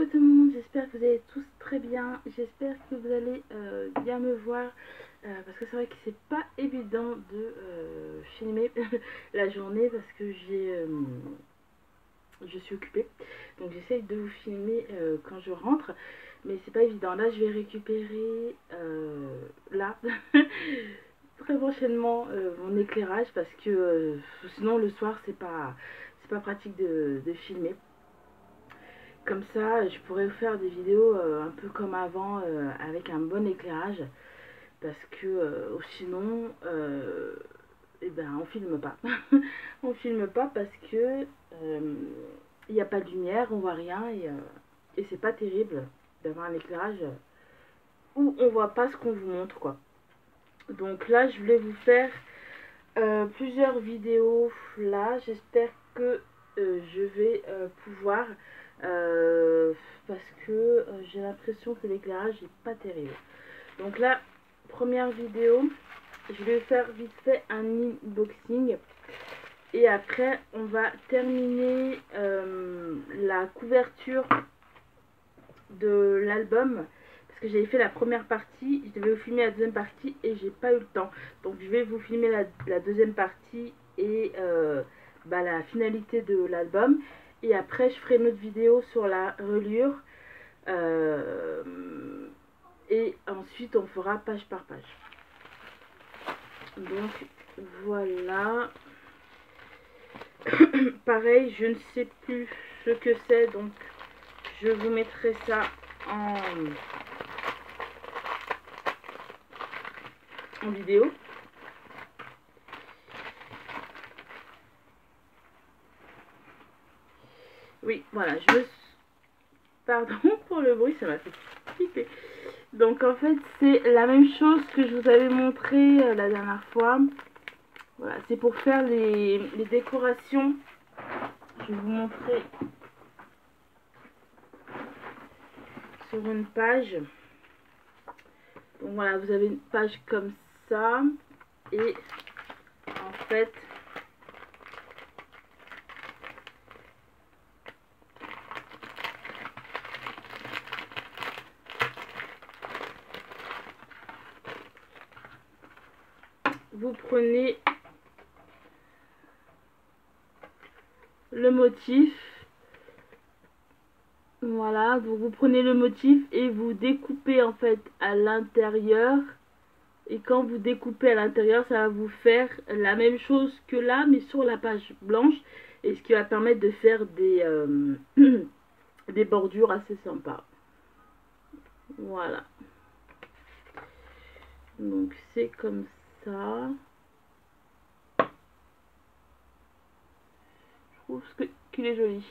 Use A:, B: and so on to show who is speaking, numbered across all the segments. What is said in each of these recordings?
A: Coucou tout le monde, j'espère que vous allez tous très bien, j'espère que vous allez bien me voir, parce que c'est vrai que c'est pas évident de filmer la journée parce que je suis occupée, donc j'essaye de vous filmer quand je rentre, mais c'est pas évident. Là je vais récupérer là très prochainement mon éclairage parce que sinon le soir c'est pas pratique de filmer. Comme ça, je pourrais faire des vidéos un peu comme avant, avec un bon éclairage, parce que sinon, eh ben, on filme pas. On filme pas parce que il n'y a pas de lumière, on voit rien, et c'est pas terrible d'avoir un éclairage où on voit pas ce qu'on vous montre, quoi. Donc là, je voulais vous faire plusieurs vidéos là. J'espère que je vais pouvoir, parce que j'ai l'impression que l'éclairage n'est pas terrible. Donc là, première vidéo, je vais faire vite fait un unboxing et après on va terminer la couverture de l'album, parce que j'avais fait la première partie, je devais vous filmer la deuxième partie et j'ai pas eu le temps, donc je vais vous filmer la deuxième partie et la finalité de l'album, et après je ferai une autre vidéo sur la reliure, et ensuite on fera page par page. Donc voilà. Pareil, je ne sais plus ce que c'est, donc je vous mettrai ça en vidéo. Oui, voilà, pardon pour le bruit, ça m'a fait flipper. Donc en fait, c'est la même chose que je vous avais montré la dernière fois. Voilà, c'est pour faire les décorations. Je vais vous montrer sur une page. Donc voilà, vous avez une page comme ça. Et en fait, vous prenez le motif. Voilà, donc vous prenez le motif et vous découpez en fait à l'intérieur. Et quand vous découpez à l'intérieur, ça va vous faire la même chose que là, mais sur la page blanche. Et ce qui va permettre de faire des bordures assez sympas. Voilà. Donc c'est comme ça. Je trouve qu'il est joli.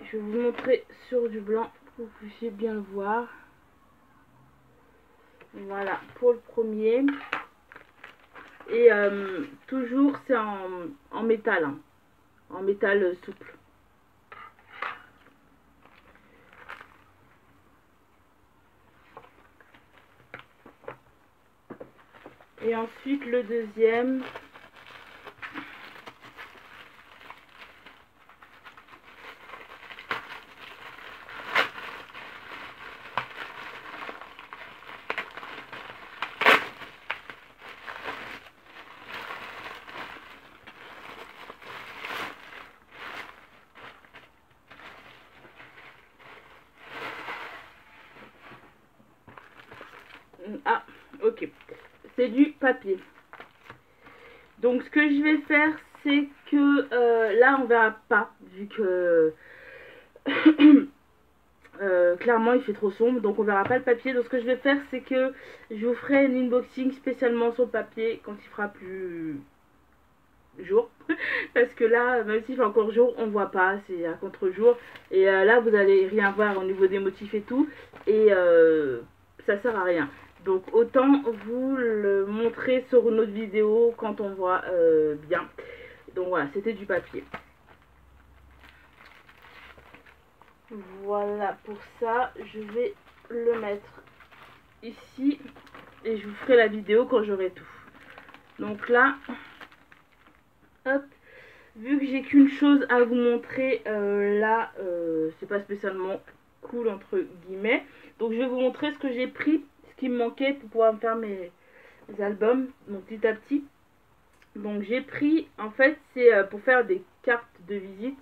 A: Je vais vous montrer sur du blanc pour que vous puissiez bien le voir. Voilà pour le premier. Et toujours c'est en métal, hein, en métal souple. Et ensuite le deuxième. Ah, ok. C'est du papier. Donc ce que je vais faire, c'est que là on verra pas, vu que clairement il fait trop sombre, donc on verra pas le papier. Donc ce que je vais faire, c'est que je vous ferai un unboxing spécialement sur le papier quand il fera plus jour. Parce que là, même s'il fait encore jour, on voit pas, c'est à contre-jour. Et là vous allez rien voir au niveau des motifs et tout, et ça sert à rien. Donc autant vous le montrer sur une autre vidéo quand on voit bien. Donc voilà, c'était du papier. Voilà pour ça, je vais le mettre ici et je vous ferai la vidéo quand j'aurai tout. Donc là, hop, vu que j'ai qu'une chose à vous montrer, là, c'est pas spécialement cool entre guillemets. Donc je vais vous montrer ce que j'ai pris, ce qui me manquait pour pouvoir me faire mes albums, donc petit à petit. Donc j'ai pris, en fait c'est pour faire des cartes de visite.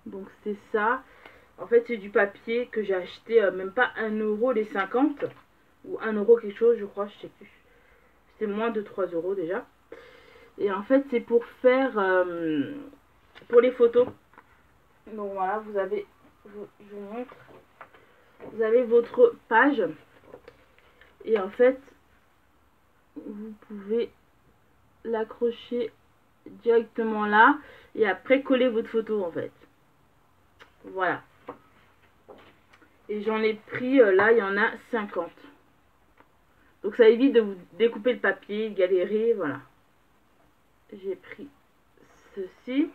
A: Donc c'est ça. En fait c'est du papier que j'ai acheté même pas 1 € les 50. Ou 1 € quelque chose je crois, je sais plus. C'était moins de 3 € déjà. Et en fait c'est pour faire, pour les photos. Donc voilà, vous avez, je vous montre. Vous avez votre page. Et en fait, vous pouvez l'accrocher directement là. Et après coller votre photo en fait. Voilà. Et j'en ai pris, là, il y en a 50. Donc ça évite de vous découper le papier, galérer, voilà. J'ai pris ceci.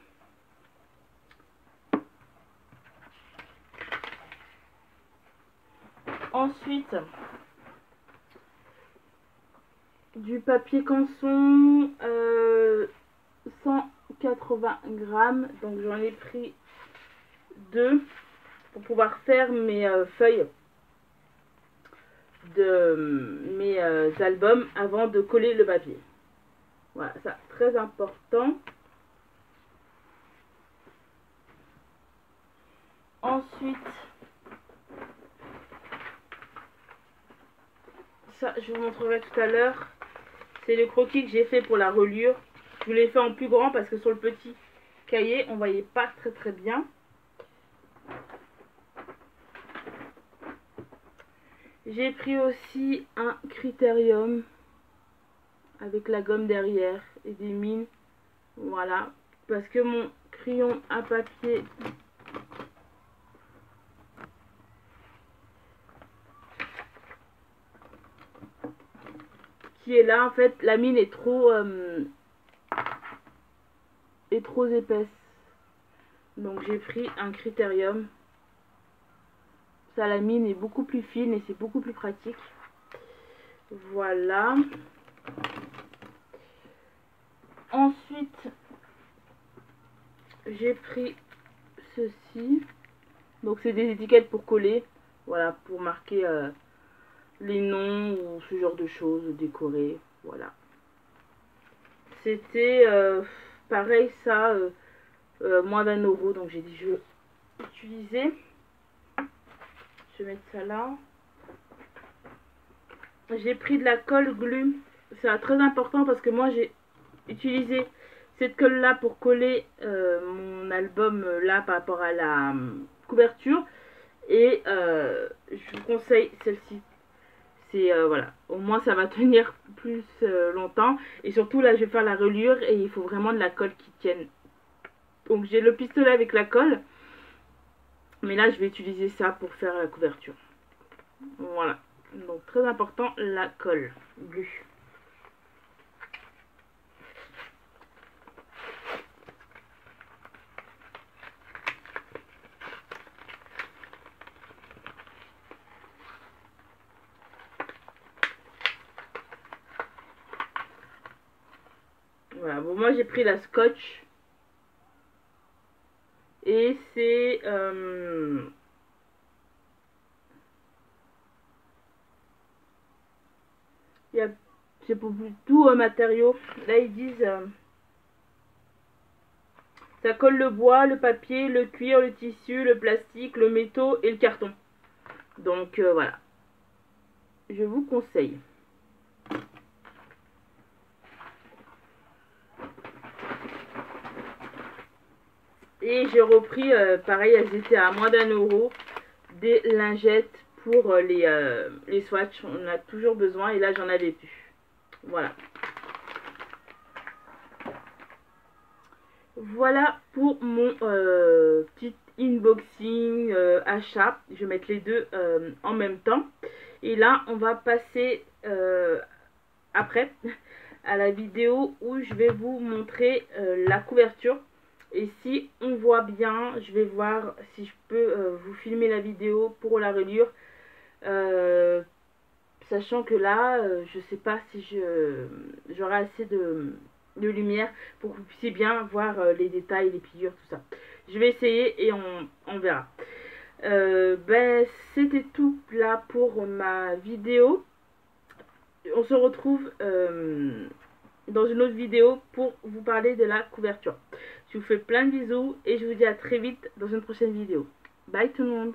A: Ensuite, du papier canson, 180 grammes. Donc j'en ai pris 2 pour pouvoir faire mes feuilles de mes albums avant de coller le papier. Voilà, ça très important. Ensuite, ça je vous montrerai tout à l'heure. C'est le croquis que j'ai fait pour la reliure. Je vous l'ai fait en plus grand parce que sur le petit cahier, on voyait pas très bien. J'ai pris aussi un critérium avec la gomme derrière et des mines. Voilà. Parce que mon crayon à papier qui est là, en fait, la mine est trop épaisse. Donc j'ai pris un critérium. Ça, la mine est beaucoup plus fine et c'est beaucoup plus pratique. Voilà. Ensuite, j'ai pris ceci. Donc c'est des étiquettes pour coller. Voilà, pour marquer les noms ou ce genre de choses, décorer. Voilà. C'était pareil, ça, moins d'1 €. Donc j'ai dit je vais utiliser. Je vais mettre ça là. J'ai pris de la colle glue. C'est très important parce que moi j'ai utilisé cette colle là pour coller mon album là par rapport à la couverture. Et je vous conseille celle-ci. C'est voilà, au moins ça va tenir plus longtemps. Et surtout là je vais faire la reliure et il faut vraiment de la colle qui tienne. Donc j'ai le pistolet avec la colle. Mais là je vais utiliser ça pour faire la couverture. Voilà. Donc très important, la colle glue. Voilà, bon moi j'ai pris la scotch. Et c'est c'est pour tout matériau. Là ils disent ça colle le bois, le papier, le cuir, le tissu, le plastique, le métaux et le carton. Donc voilà. Je vous conseille. Et j'ai repris, pareil, elles étaient à moins d'1 €, des lingettes pour les swatchs. On a toujours besoin et là j'en avais plus. Voilà. Voilà pour mon petit unboxing achat. Je vais mettre les deux en même temps. Et là, on va passer après à la vidéo où je vais vous montrer la couverture. Et si on voit bien, je vais voir si je peux vous filmer la vidéo pour la reliure. Sachant que là, je sais pas si j'aurai assez de de lumière pour que vous puissiez bien voir les détails, les pliures, tout ça. Je vais essayer et on verra. Ben, c'était tout là pour ma vidéo. On se retrouve dans une autre vidéo pour vous parler de la couverture. Je vous fais plein de bisous et je vous dis à très vite dans une prochaine vidéo. Bye tout le monde!